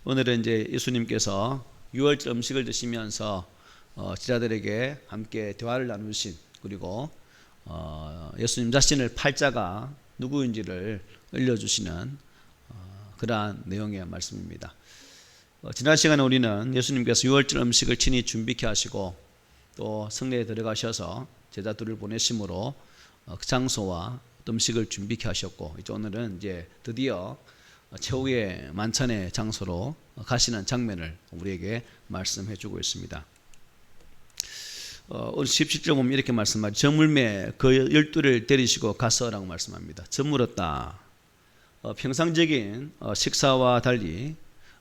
오늘은 이제 예수님께서 유월절 음식을 드시면서 제자들에게 함께 대화를 나누신, 그리고 예수님 자신을 팔자가 누구인지를 알려주시는 그러한 내용의 말씀입니다. 지난 시간에 우리는 예수님께서 유월절 음식을 친히 준비케 하시고 또 성내에 들어가셔서 제자들을 보내심으로 그 장소와 음식을 준비케 하셨고, 이제 오늘은 이제 드디어 최후의 만찬의 장소로 가시는 장면을 우리에게 말씀해 주고 있습니다. 오늘 17절 보면 이렇게 말씀하죠. 저물매 그 12를 데리시고 가서라고 말씀합니다. 저물었다. 평상적인 식사와 달리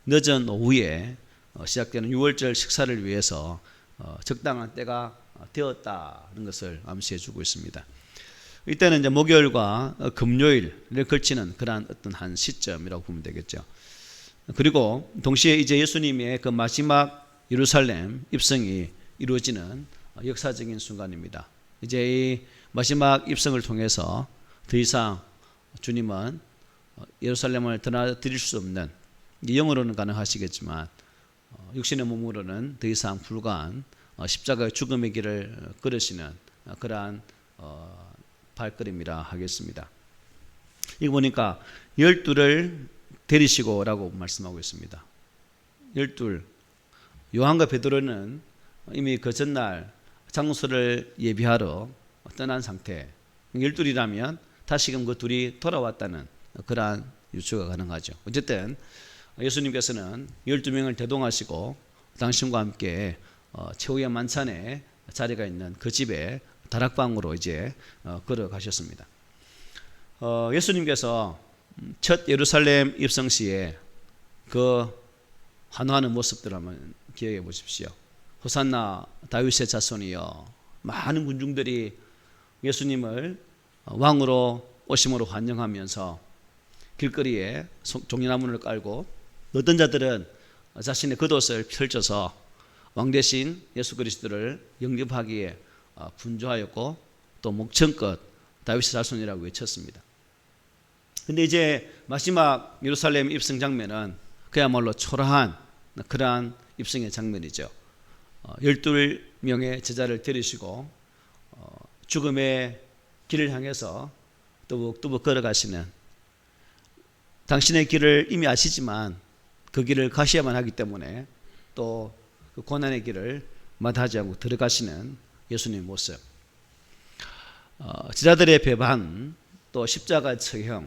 늦은 오후에 시작되는 유월절 식사를 위해서 적당한 때가 되었다는 것을 암시해 주고 있습니다. 이때는 이제 목요일과 금요일을 걸치는 그러한 어떤 한 시점이라고 보면 되겠죠. 그리고 동시에 이제 예수님의 그 마지막 예루살렘 입성이 이루어지는 역사적인 순간입니다. 이제 이 마지막 입성을 통해서 더 이상 주님은 예루살렘을 드릴 수 없는, 영으로는 가능하시겠지만 육신의 몸으로는 더 이상 불가한 십자가의 죽음의 길을 걸으시는 그러한 발걸음이라 하겠습니다. 이거 보니까 12를 데리시고 라고 말씀하고 있습니다. 12. 요한과 베드로는 이미 그 전날 장소를 예비하러 떠난 상태. 12이라면 다시금 그 둘이 돌아왔다는 그러한 유추가 가능하죠. 어쨌든 예수님께서는 12명을 대동하시고 당신과 함께 최후의 만찬에 자리가 있는 그 집에 다락방으로 이제 걸어가셨습니다. 예수님께서 첫 예루살렘 입성 시에 그 환호하는 모습들 한번 기억해 보십시오. 호산나 다윗의 자손이여. 많은 군중들이 예수님을 왕으로 오심으로 환영하면서 길거리에 종려나무를 깔고, 어떤 자들은 자신의 겉옷을 펼쳐서 왕 대신 예수 그리스도를 영접하기에 분주하였고, 또 목청껏 다윗의 자손이라고 외쳤습니다. 근데 이제 마지막 예루살렘 입성 장면은 그야말로 초라한 그러한 입성의 장면이죠. 12명의 제자를 데리시고 죽음의 길을 향해서 뚜벅뚜벅 걸어가시는, 당신의 길을 이미 아시지만 그 길을 가셔야만 하기 때문에 또 그 고난의 길을 마다하지 않고 들어가시는 예수님의 모습, 제자들의 배반, 또 십자가 처형,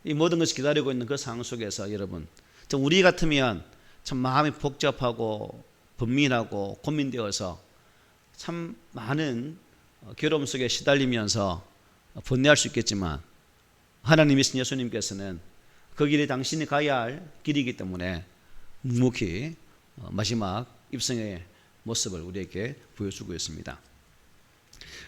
이 모든 것이 기다리고 있는 그 상황 속에서 여러분, 우리 같으면 참 마음이 복잡하고 번민하고 고민되어서 참 많은 괴로움 속에 시달리면서 번뇌할 수 있겠지만, 하나님이신 예수님께서는 그 길이 당신이 가야 할 길이기 때문에 묵묵히 마지막 입성의 모습을 우리에게 보여주고 있습니다.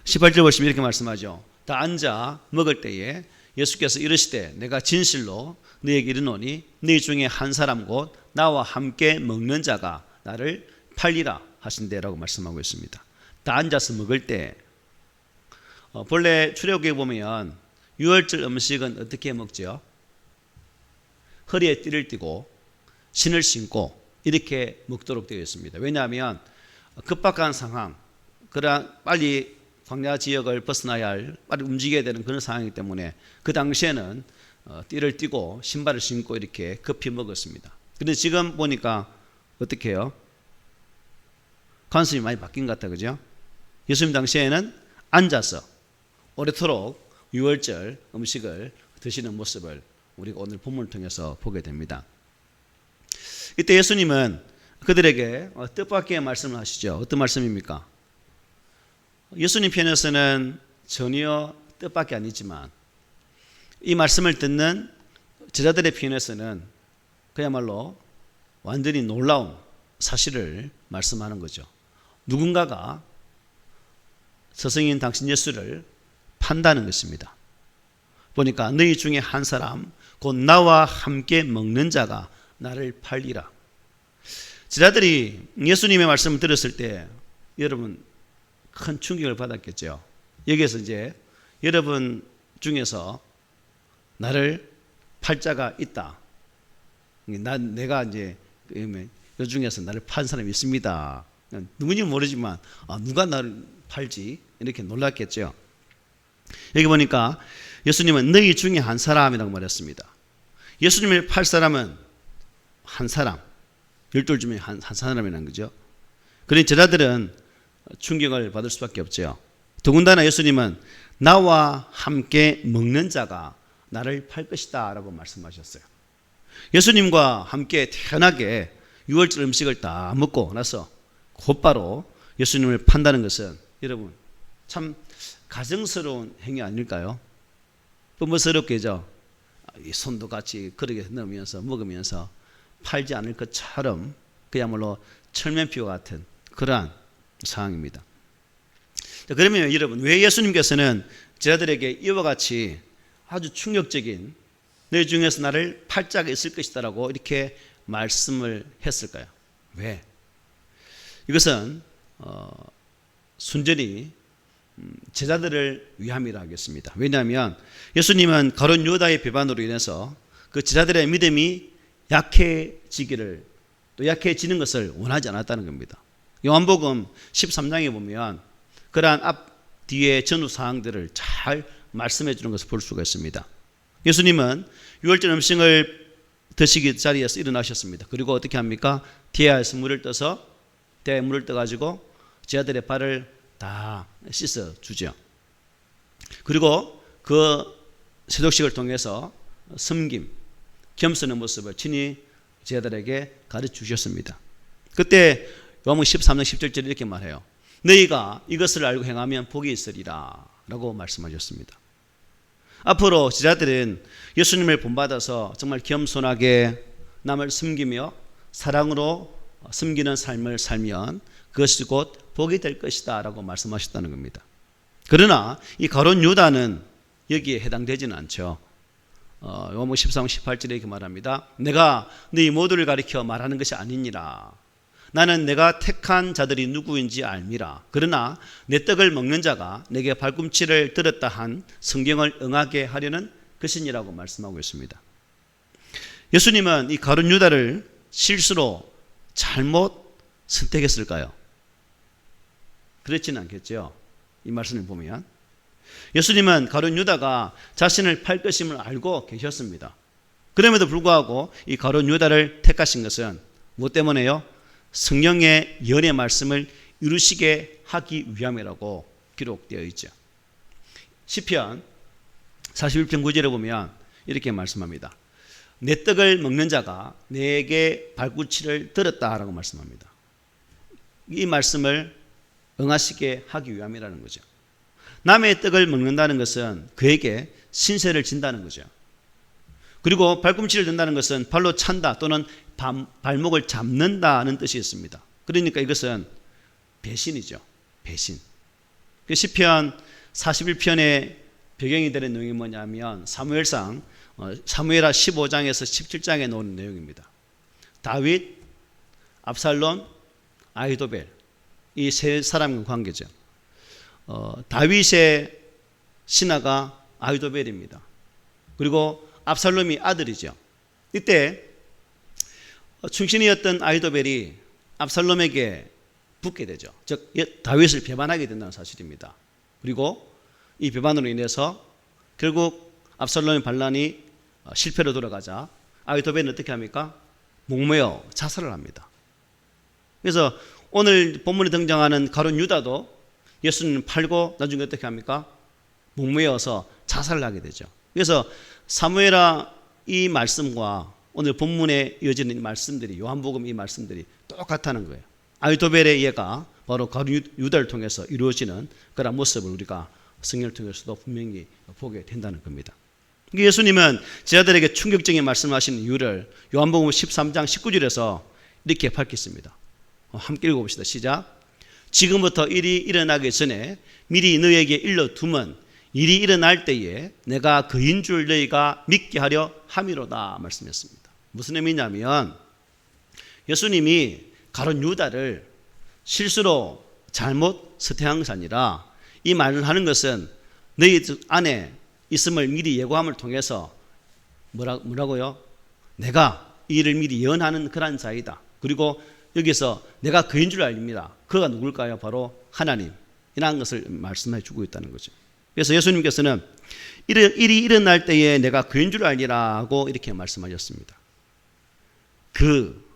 18절 보시면 이렇게 말씀하죠. 다 앉아 먹을 때에 예수께서 이르시되 내가 진실로 너에게 이르노니 너희 중에 한 사람 곧 나와 함께 먹는 자가 나를 팔리라 하신대라고 말씀하고 있습니다. 다 앉아서 먹을 때, 본래 출애굽기에 보면 유월절 음식은 어떻게 먹죠? 허리에 띠를 띠고 신을 신고 이렇게 먹도록 되어 있습니다. 왜냐하면 급박한 상황, 그러나 빨리 광야 지역을 벗어나야 할, 빨리 움직여야 되는 그런 상황이기 때문에 그 당시에는 띠를 띠고 신발을 신고 이렇게 급히 먹었습니다. 그런데 지금 보니까 어떻게 해요? 관습이 많이 바뀐 것 같아요. 그죠? 예수님 당시에는 앉아서 오래도록 유월절 음식을 드시는 모습을 우리가 오늘 본문을 통해서 보게 됩니다. 이때 예수님은 그들에게 뜻밖의 말씀을 하시죠. 어떤 말씀입니까? 예수님 편에서는 전혀 뜻밖이 아니지만 이 말씀을 듣는 제자들의 편에서는 그야말로 완전히 놀라운 사실을 말씀하는 거죠. 누군가가 스승인 당신 예수를 판다는 것입니다. 보니까 너희 중에 한 사람 곧 나와 함께 먹는 자가 나를 팔리라. 제자들이 예수님의 말씀을 들었을 때 여러분 큰 충격을 받았겠죠. 여기에서 이제 여러분 중에서 나를 팔자가 있다. 내가 이제 요 중에서 나를 판 사람이 있습니다. 누군지 모르지만 누가 나를 팔지 이렇게 놀랐겠죠. 여기 보니까 예수님은 너희 중에 한 사람이라고 말했습니다. 예수님을 팔 사람은 한 사람, 12 중에 한 사람이라는 거죠. 그러니 제자들은 충격을 받을 수밖에 없죠. 더군다나 예수님은 나와 함께 먹는 자가 나를 팔 것이다 라고 말씀하셨어요. 예수님과 함께 태연하게 유월절 음식을 다 먹고 나서 곧바로 예수님을 판다는 것은 여러분 참 가증스러운 행위 아닐까요? 뻔뻔스럽게죠. 이 손도 같이 그릇에 넣으면서 먹으면서 팔지 않을 것처럼 그야말로 철면피와 같은 그러한 상황입니다. 그러면 여러분 왜 예수님께서는 제자들에게 이와 같이 아주 충격적인 너희 중에서 나를 팔 자가 있을 것이다 라고 이렇게 말씀을 했을까요? 왜? 이것은 순전히 제자들을 위함이라 하겠습니다. 왜냐하면 예수님은 가룟 유다의 배반으로 인해서 그 제자들의 믿음이 약해지기를 또 약해지는 것을 원하지 않았다는 겁니다. 요한복음 13장에 보면 그러한 뒤에 전후 사항들을 잘 말씀해 주는 것을 볼 수가 있습니다. 예수님은 유월절 음식을 드시기 자리에서 일어나셨습니다. 그리고 어떻게 합니까? 디아에서 물을 떠서 대에 물을 떠가지고 제자들의 발을 다 씻어 주죠. 그리고 그 세독식을 통해서 섬김, 겸손의 모습을 친히 제자들에게 가르쳐 주셨습니다. 그때 요한복음 13장 10절에 이렇게 말해요. 너희가 이것을 알고 행하면 복이 있으리라 라고 말씀하셨습니다. 앞으로 제자들은 예수님을 본받아서 정말 겸손하게 남을 섬기며 사랑으로 섬기는 삶을 살면 그것이 곧 복이 될 것이다 라고 말씀하셨다는 겁니다. 그러나 이 가룟 유다는 여기에 해당되지는 않죠. 요한복음 13장 18절에 이렇게 말합니다. 내가 너희 모두를 가리켜 말하는 것이 아니니라. 나는 내가 택한 자들이 누구인지 알미라. 그러나 내 떡을 먹는 자가 내게 발꿈치를 들었다 한 성경을 응하게 하려는 것이니라고 말씀하고 있습니다. 예수님은 이 가룟 유다를 실수로 잘못 선택했을까요? 그렇지는 않겠죠. 이 말씀을 보면 예수님은 가룟 유다가 자신을 팔 것임을 알고 계셨습니다. 그럼에도 불구하고 이 가룟 유다를 택하신 것은 무엇 때문에요? 성령의 연의 말씀을 이루시게 하기 위함이라고 기록되어 있죠. 시편 41편 9절에 보면 이렇게 말씀합니다. 내 떡을 먹는 자가 내게 발꿈치를 들었다라고 말씀합니다. 이 말씀을 응하시게 하기 위함이라는 거죠. 남의 떡을 먹는다는 것은 그에게 신세를 진다는 거죠. 그리고 발꿈치를 든다는 것은 발로 찬다 또는 발목을 잡는다는 뜻이 있습니다. 그러니까 이것은 배신이죠. 배신. 그 시편 41편의 배경이 되는 내용이 뭐냐면 사무엘하 15장에서 17장에 나오는 내용입니다. 다윗, 압살롬, 아히도벨 이 세 사람의 관계죠. 다윗의 신하가 아히도벨입니다. 그리고 압살롬이 아들이죠. 이때 충신이었던 아히도벨이 압살롬에게 붙게 되죠. 즉 다윗을 배반하게 된다는 사실입니다. 그리고 이 배반으로 인해서 결국 압살롬의 반란이 실패로 돌아가자 아히도벨은 어떻게 합니까? 목매어 자살을 합니다. 그래서 오늘 본문에 등장하는 가룟 유다도 예수님을 팔고 나중에 어떻게 합니까? 목매어서 자살을 하게 되죠. 그래서 사무엘하 이 말씀과 오늘 본문에 이어지는 이 말씀들이 요한복음 이 말씀들이 똑같다는 거예요. 아히도벨의 예가 바로 가룟 유다를 통해서 이루어지는 그런 모습을 우리가 성경을 통해서도 분명히 보게 된다는 겁니다. 예수님은 제자들에게 충격적인 말씀을 하시는 이유를 요한복음 13장 19절에서 이렇게 밝혔습니다. 함께 읽어봅시다. 시작. 지금부터 일이 일어나기 전에 미리 너희에게 일러두면 일이 일어날 때에 내가 그인 줄 너희가 믿게 하려 함이로다 말씀했습니다. 무슨 의미냐면 예수님이 가룟 유다를 실수로 잘못 선택한 것이 아니라 이 말을 하는 것은 너희 안에 있음을 미리 예고함을 통해서 뭐라고요? 내가 이 일을 미리 예언하는 그런 자이다. 그리고 여기서 내가 그인 줄 알립니다. 그가 누굴까요? 바로 하나님이라는 것을 말씀해 주고 있다는 거죠. 그래서 예수님께서는 일이 일어날 때에 내가 그인 줄 알리라고 이렇게 말씀하셨습니다. 그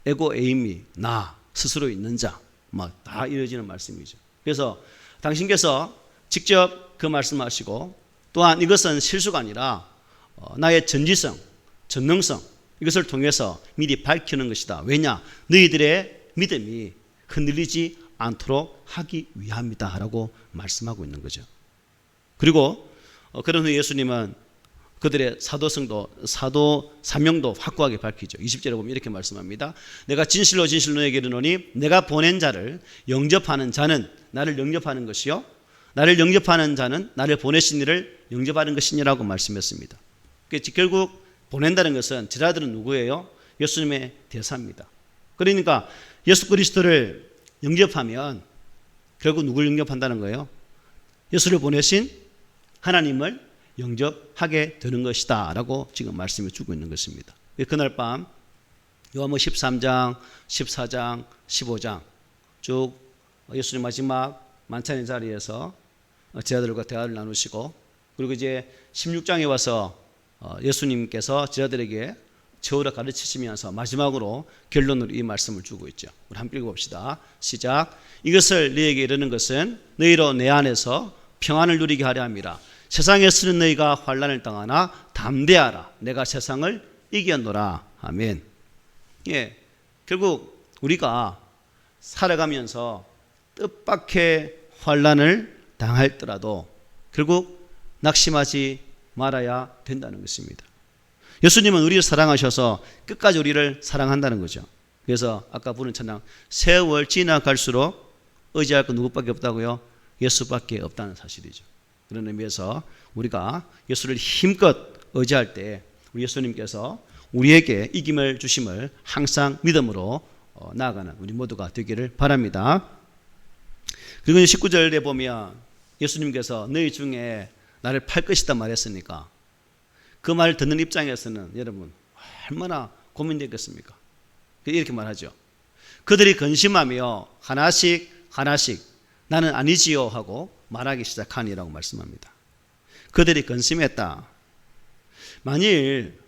에고 에이미 나 스스로 있는 자 막 다 이어지는 말씀이죠. 그래서 당신께서 직접 그 말씀하시고 또한 이것은 실수가 아니라 나의 전지성, 전능성 이것을 통해서 미리 밝히는 것이다. 왜냐? 너희들의 믿음이 흔들리지 않도록 하기 위함이다 라고 말씀하고 있는 거죠. 그리고 그런 후 예수님은 그들의 사도 사명도 확고하게 밝히죠. 20절에 보면 이렇게 말씀합니다. 내가 진실로 너에게 이르노니 내가 보낸 자를 영접하는 자는 나를 영접하는 것이요 나를 영접하는 자는 나를 보내신 이를 영접하는 것이니라고 말씀했습니다. 결국 보낸다는 것은 제자들은 누구예요? 예수님의 대사입니다. 그러니까 예수 그리스도를 영접하면 결국 누굴 영접한다는 거예요? 예수를 보내신 하나님을 영접하게 되는 것이다 라고 지금 말씀해 주고 있는 것입니다. 그날 밤 요한복음 13장, 14장, 15장 쭉 예수님 마지막 만찬의 자리에서 제자들과 대화를 나누시고 그리고 이제 16장에 와서 예수님께서 제자들에게 저울을 가르치시면서 마지막으로 결론으로 이 말씀을 주고 있죠. 우리 함께 읽어봅시다. 시작. 이것을 너희에게 이르는 것은 너희로 내 안에서 평안을 누리게 하려 함이라. 세상에서는 너희가 환난을 당하나 담대하라. 내가 세상을 이겼노라. 아멘. 예, 결국 우리가 살아가면서 뜻밖의 환난을 당할더라도 결국 낙심하지 말아야 된다는 것입니다. 예수님은 우리를 사랑하셔서 끝까지 우리를 사랑한다는 거죠. 그래서 아까 부른 찬양 세월 지나갈수록 의지할 것 누구밖에 없다고요? 예수밖에 없다는 사실이죠. 그런 의미에서 우리가 예수를 힘껏 의지할 때 우리 예수님께서 우리에게 이김을 주심을 항상 믿음으로 나아가는 우리 모두가 되기를 바랍니다. 그리고 19절에 보면 예수님께서 너희 중에 나를 팔 것이다 말했으니까 그 말을 듣는 입장에서는 여러분 얼마나 고민되겠습니까? 이렇게 말하죠. 그들이 근심하며 하나씩 나는 아니지요 하고 말하기 시작하니라고 말씀합니다. 그들이 근심했다. 만일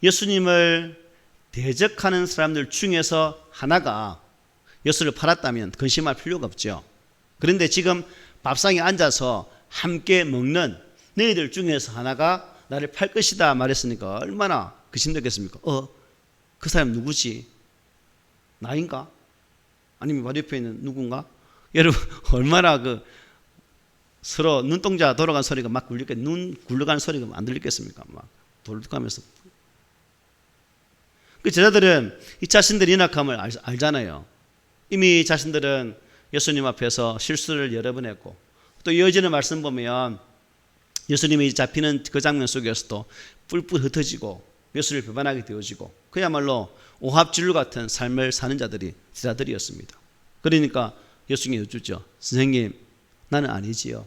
예수님을 대적하는 사람들 중에서 하나가 예수를 팔았다면 근심할 필요가 없죠. 그런데 지금 밥상에 앉아서 함께 먹는 너희들 중에서 하나가 나를 팔 것이다 말했으니까 얼마나 근심되겠습니까? 그 사람 누구지? 나인가? 아니면 바로 옆에 있는 누군가? 여러분 얼마나 서로 눈동자 돌아간 소리가 막 눈 굴러가는 소리가 안 들리겠습니까? 막 돌아가면서. 그 제자들은 이 자신들의 연약함을 알잖아요. 이미 자신들은 예수님 앞에서 실수를 여러 번 했고 또 이어지는 말씀 보면 예수님이 잡히는 그 장면 속에서도 뿔뿔 흩어지고 예수를 배반하게 되어지고 그야말로 오합진루 같은 삶을 사는 제자들이었습니다. 그러니까 예수님이 여쭈죠. 선생님 나는 아니지요.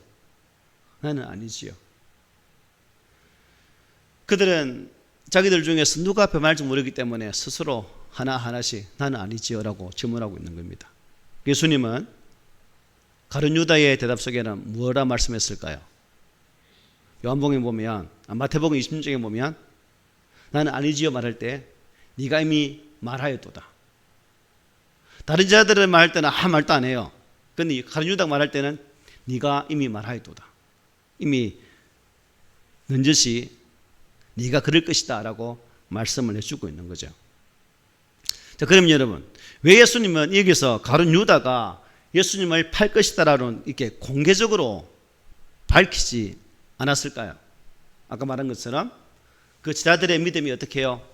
그들은 자기들 중에서 누가 배반할지 모르기 때문에 스스로 하나씩 나는 아니지요 라고 질문하고 있는 겁니다. 예수님은 가룟 유다의 대답 속에는 무엇라 말씀했을까요? 요한복음에 보면 마태복음 26장에 보면 나는 아니지요 말할 때 네가 이미 말하였도다. 다른 자들을 말할 때는 말도 안 해요. 그런데 가룟 유다가 말할 때는 네가 이미 말하였도다. 이미 넌저시 네가 그럴 것이다 라고 말씀을 해주고 있는 거죠. 자, 그럼 여러분 왜 예수님은 여기서 가룟 유다가 예수님을 팔 것이다라는 이렇게 공개적으로 밝히지 않았을까요? 아까 말한 것처럼 그 제자들의 믿음이 어떻게 해요?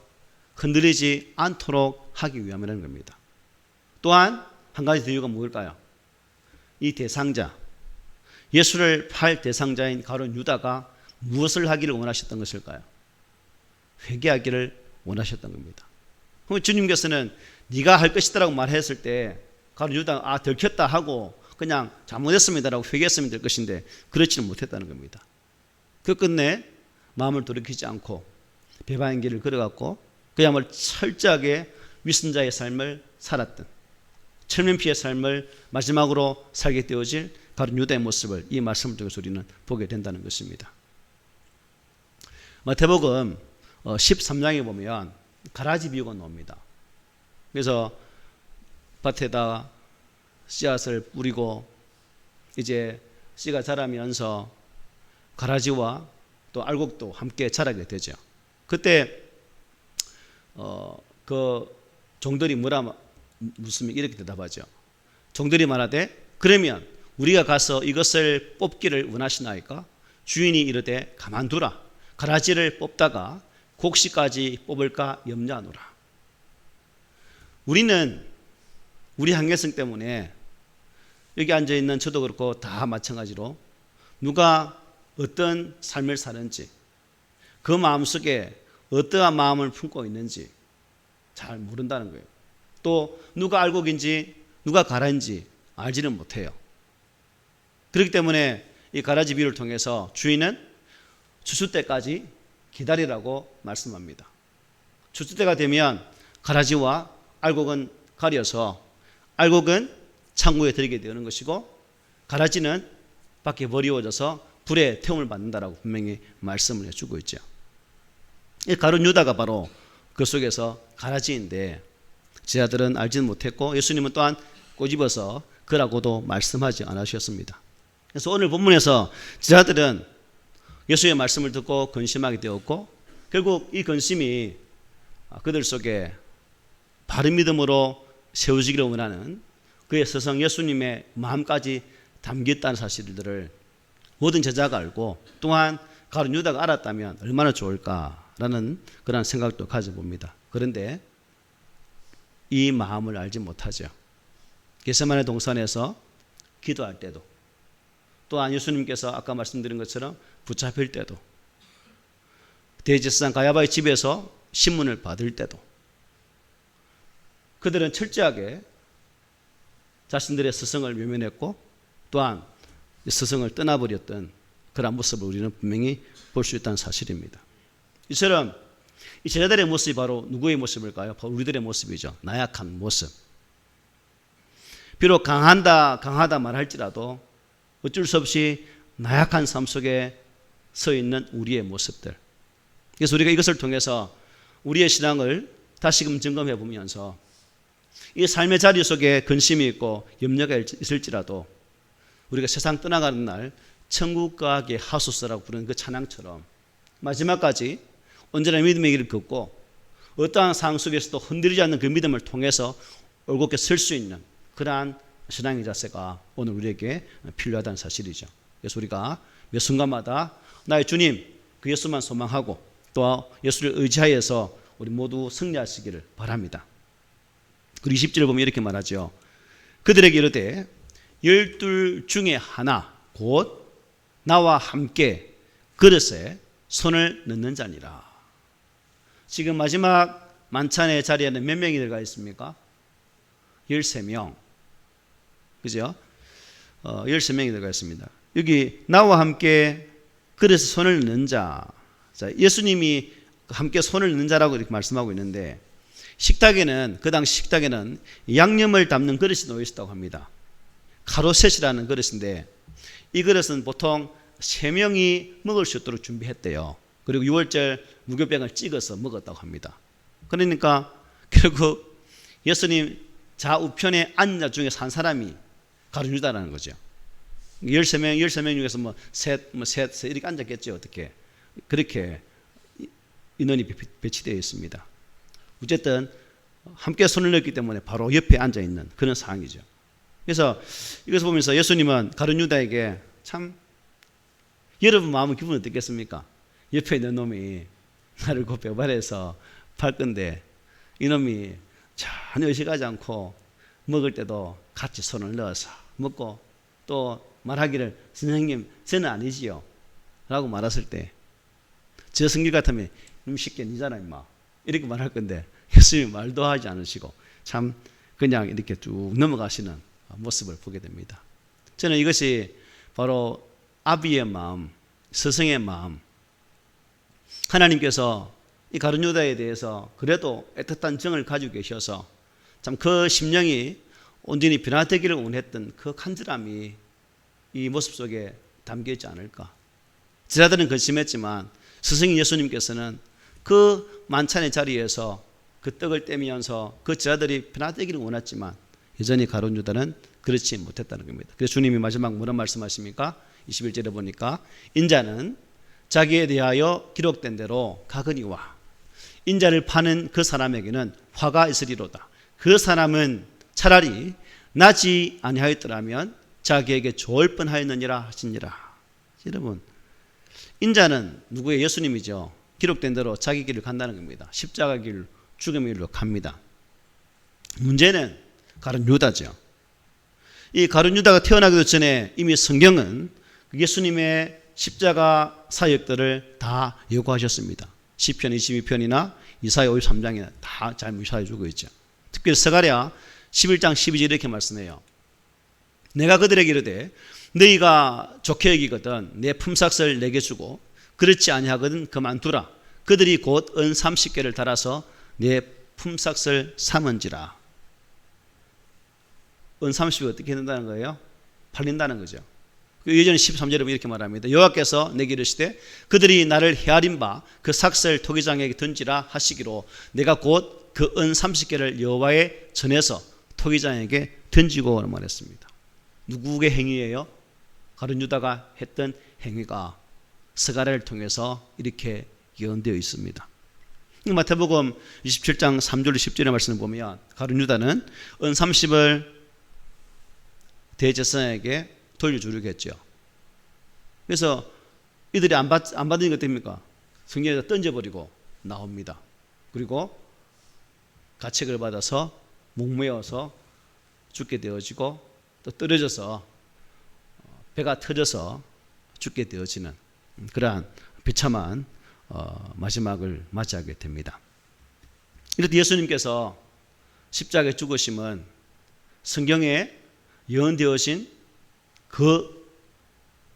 흔들리지 않도록 하기 위함이라는 겁니다. 또한 한 가지 더 이유가 뭘까요? 이 대상자 예수를 팔 대상자인 가룟 유다가 무엇을 하기를 원하셨던 것일까요? 회개하기를 원하셨던 겁니다. 그럼 주님께서는 네가 할 것이다라고 말했을 때 가룟 유다가 들켰다 하고 그냥 잘못했습니다라고 회개했으면 될 것인데 그렇지는 못했다는 겁니다. 그 끝내 마음을 돌이키지 않고 배반의 길을 걸어갔고 그야말로 철저하게 위선자의 삶을 살았던 철면피의 삶을 마지막으로 살게 되어질 가룟 유다의 모습을 이 말씀을 통해서 우리는 보게 된다는 것입니다. 마태복음 13장에 보면 가라지 비유가 나옵니다. 그래서 밭에다 씨앗을 뿌리고 이제 씨가 자라면서 가라지와 또 알곡도 함께 자라게 되죠. 그때 그 종들이 묻으면 이렇게 대답하죠. 종들이 말하되 그러면 우리가 가서 이것을 뽑기를 원하시나이까? 주인이 이르되 가만두라. 가라지를 뽑다가 곡식까지 뽑을까 염려하노라. 우리는 우리 한계성 때문에 여기 앉아있는 저도 그렇고 다 마찬가지로 누가 어떤 삶을 사는지 그 마음속에 어떠한 마음을 품고 있는지 잘 모른다는 거예요. 또 누가 알곡인지 누가 가라인지 알지는 못해요. 그렇기 때문에 이 가라지 비유를 통해서 주인은 추수 때까지 기다리라고 말씀합니다. 추수 때가 되면 가라지와 알곡은 가려서 알곡은 창고에 들이게 되는 것이고 가라지는 밖에 버리워져서 불에 태움을 받는다라고 분명히 말씀을 해주고 있죠. 이 가룟 유다가 바로 그 속에서 가라지인데 제자들은 알지는 못했고 예수님은 또한 꼬집어서 그라고도 말씀하지 않으셨습니다. 그래서 오늘 본문에서 제자들은 예수의 말씀을 듣고 근심하게 되었고 결국 이 근심이 그들 속에 바른 믿음으로 세워지기를 원하는 그의 스승 예수님의 마음까지 담겼다는 사실들을 모든 제자가 알고 또한 가룟 유다가 알았다면 얼마나 좋을까라는 그런 생각도 가져봅니다. 그런데 이 마음을 알지 못하죠. 겟세마네 동산에서 기도할 때도 또한 예수님께서 아까 말씀드린 것처럼 붙잡힐 때도 대제사장 가야바의 집에서 신문을 받을 때도 그들은 철저하게 자신들의 스승을 외면했고 또한 스승을 떠나버렸던 그런 모습을 우리는 분명히 볼 수 있다는 사실입니다. 이처럼 이 제자들의 모습이 바로 누구의 모습일까요? 바로 우리들의 모습이죠. 나약한 모습. 비록 강하다 말할지라도 어쩔 수 없이 나약한 삶 속에 서 있는 우리의 모습들. 그래서 우리가 이것을 통해서 우리의 신앙을 다시금 점검해 보면서 이 삶의 자리 속에 근심이 있고 염려가 있을지라도 우리가 세상 떠나가는 날 천국 가게 하소서라고 부르는 그 찬양처럼 마지막까지 언제나 믿음의 길을 걷고 어떠한 상황 속에서도 흔들리지 않는 그 믿음을 통해서 올곧게 설 수 있는 그러한 신앙의 자세가 오늘 우리에게 필요하다는 사실이죠. 그래서 우리가 몇 순간마다 나의 주님 그 예수만 소망하고 또 예수를 의지하여서 우리 모두 승리하시기를 바랍니다. 그리고 20절을 보면 이렇게 말하죠. 그들에게 이르되 12 중에 하나 곧 나와 함께 그릇에 손을 넣는 자니라. 지금 마지막 만찬의 자리에는 몇 명이 들어가 있습니까? 13명. 그죠? 13명이 들어가 있습니다. 여기 나와 함께 그릇에 손을 넣는 자. 자, 예수님이 함께 손을 넣는 자라고 이렇게 말씀하고 있는데 식탁에는 그 당시 식탁에는 양념을 담는 그릇이 놓여 있었다고 합니다. 카로셋이라는 그릇인데 이 그릇은 보통 3명이 먹을 수 있도록 준비했대요. 그리고 6월절 무교병을 찍어서 먹었다고 합니다. 그러니까 결국 예수님 좌우편에 앉은 자 중에 한 사람이 가룟 유다라는 거죠. 13명 중에서 셋 이렇게 앉았겠죠. 어떻게 그렇게 인원이 배치되어 있습니다. 어쨌든 함께 손을 넣었기 때문에 바로 옆에 앉아있는 그런 상황이죠. 그래서 이것을 보면서 예수님은 가룟 유다에게 참 여러분 마음은 기분이 어떻겠습니까? 옆에 있는 놈이 나를 곧 배발해서 팔 건데 이놈이 전혀 의식하지 않고 먹을 때도 같이 손을 넣어서 먹고 또 말하기를 선생님 저는 아니지요 라고 말했을 때 저 성질 같으면 이놈 쉽게 니잖아 임마 이렇게 말할 건데 예수님이 말도 하지 않으시고 참 그냥 이렇게 쭉 넘어가시는 모습을 보게 됩니다. 저는 이것이 바로 아비의 마음, 스승의 마음, 하나님께서 이 가룟 유다에 대해서 그래도 애틋한 정을 가지고 계셔서 참 그 심령이 온전히 변화되기를 원했던 그 간절함이 이 모습 속에 담겨 있지 않을까. 제자들은 근심했지만 스승인 예수님께서는 그 만찬의 자리에서 그 떡을 떼면서 그 제자들이 변화되기를 원했지만 여전히 가룟 유다는 그렇지 못했다는 겁니다. 그래서 주님이 마지막 뭐라 말씀하십니까? 21절에 보니까 인자는 자기에 대하여 기록된 대로 가거니와 인자를 파는 그 사람에게는 화가 있으리로다. 그 사람은 차라리 나지 아니하였더라면 자기에게 좋을 뻔하였느니라 하시니라. 여러분, 인자는 누구의? 예수님이죠. 기록된 대로 자기 길을 간다는 겁니다. 십자가 길, 죽음의 길로 갑니다. 문제는 가룟 유다죠. 이 가룟 유다가 태어나기도 전에 이미 성경은 예수님의 십자가 사역들을 다 예고하셨습니다. 시편 22편이나 이사야 53장에 다 잘 묘사해 주고 있죠. 특별히 스가랴 11장 12절 이렇게 말씀해요. 내가 그들에게 이르되 너희가 좋게 여기거든 내 품삯을 내게 주고 그렇지 아니하거든 그만두라. 그들이 곧 은 30개를 달아서 내 품삯을 삼은지라. 은 30이 어떻게 된다는 거예요? 팔린다는 거죠. 예전 13절에 이렇게 말합니다. 여호와께서 내게 이르시되 그들이 나를 헤아린 바 그 삭슬 토기장에게 던지라 하시기로 내가 곧 그 은 30개를 여호와의 전에서 토기장에게 던지고 말했습니다. 누구의 행위예요? 가룟 유다가 했던 행위가 스가랴를 통해서 이렇게 예언되어 있습니다. 마태복음 27장 3절 10절의 말씀을 보면 가룟 유다는 은 30을 대제사장에게 돌려주려겠죠. 그래서 이들이 안 받으니까 어떻게 됩니까? 성경에다 던져버리고 나옵니다. 그리고 가책을 받아서 목매어서 죽게 되어지고 또 떨어져서 배가 터져서 죽게 되어지는 그러한 비참한 마지막을 맞이하게 됩니다. 이렇게 예수님께서 십자가에 죽으심은 성경에 예언되어진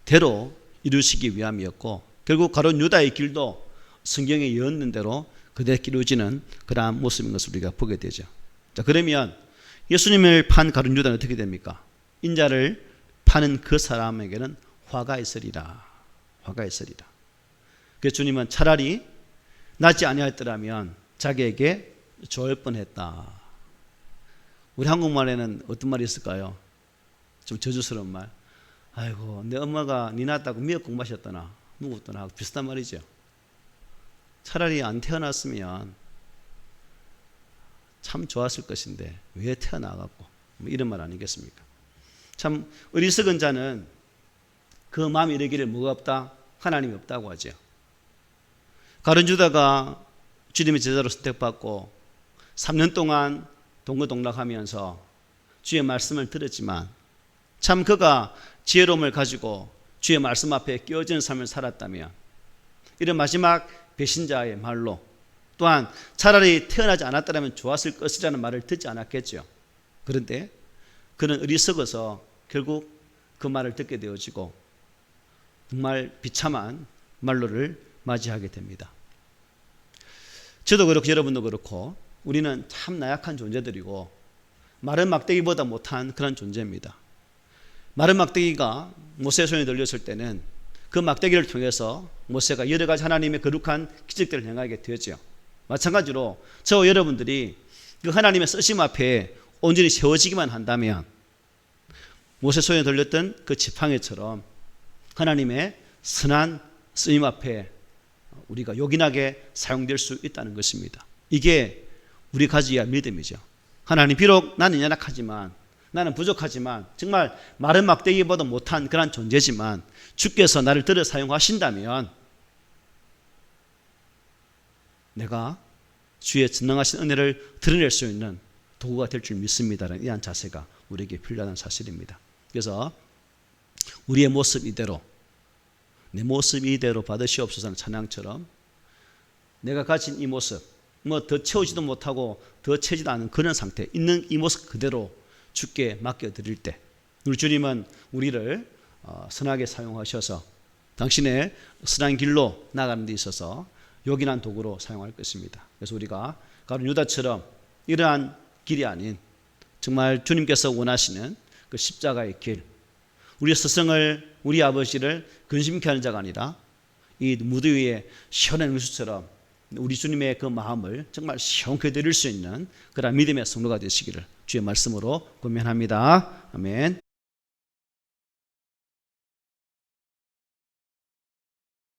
그대로 이루시기 위함이었고 결국 가룟 유다의 길도 성경에 예언된 대로 그대로 이루어지는 그러한 모습인 것을 우리가 보게 되죠. 자, 그러면 예수님을 판 가룟 유다는 어떻게 됩니까? 인자를 파는 그 사람에게는 화가 있으리라. 화가 있으리라. 그래서 주님은 차라리 낫지 아니하였더라면 자기에게 좋을 뻔했다. 우리 한국말에는 어떤 말이 있을까요? 좀 저주스러운 말. 아이고 내 엄마가 니 낳았다고 미역 공부하셨더나 누구더나 하고 비슷한 말이죠. 차라리 안 태어났으면 참 좋았을 것인데 왜 태어나갖고 뭐 이런 말 아니겠습니까? 참 어리석은 자는 그 마음이 이르기를 뭐가 없다? 하나님이 없다고 하죠. 가룟 유다가 주님의 제자로 선택받고 3년 동안 동거동락하면서 주의 말씀을 들었지만 참 그가 지혜로움을 가지고 주의 말씀 앞에 끼어지는 삶을 살았다면 이런 마지막 배신자의 말로 또한 차라리 태어나지 않았더라면 좋았을 것이라는 말을 듣지 않았겠죠. 그런데 그는 어리석어서 결국 그 말을 듣게 되어지고 정말 비참한 말로를 맞이하게 됩니다. 저도 그렇고 여러분도 그렇고 우리는 참 나약한 존재들이고 마른 막대기보다 못한 그런 존재입니다. 마른 막대기가 모세의 손에 들렸을 때는 그 막대기를 통해서 모세가 여러 가지 하나님의 거룩한 기적들을 행하게 되었죠. 마찬가지로 저와 여러분들이 그 하나님의 쓰심 앞에 온전히 세워지기만 한다면 모세 손에 들렸던 그 지팡이처럼 하나님의 선한 쓰임 앞에 우리가 요긴하게 사용될 수 있다는 것입니다. 이게 우리 가져야 할 믿음이죠. 하나님 비록 나는 연약하지만 나는 부족하지만 정말 마른 막대기보다 못한 그런 존재지만 주께서 나를 들어 사용하신다면 내가 주의 전능하신 은혜를 드러낼 수 있는 도구가 될 줄 믿습니다라는 이러한 자세가 우리에게 필요한 사실입니다. 그래서 우리의 모습 이대로 내 모습 이대로 받으시옵소서는 찬양처럼 내가 가진 이 모습 뭐 더 채우지도 못하고 더 채지도 않은 그런 상태 있는 이 모습 그대로 주께 맡겨드릴 때 우리 주님은 우리를 선하게 사용하셔서 당신의 선한 길로 나가는 데 있어서 요긴한 도구로 사용할 것입니다. 그래서 우리가 가룟 유다처럼 이러한 길이 아닌 정말 주님께서 원하시는 그 십자가의 길, 우리 스승을, 우리 아버지를 근심케 하는 자가 아니라 이 무드 위에 시원한 음수처럼 우리 주님의 그 마음을 정말 시원케 드릴 수 있는 그런 믿음의 성도가 되시기를 주의 말씀으로 권면합니다. 아멘.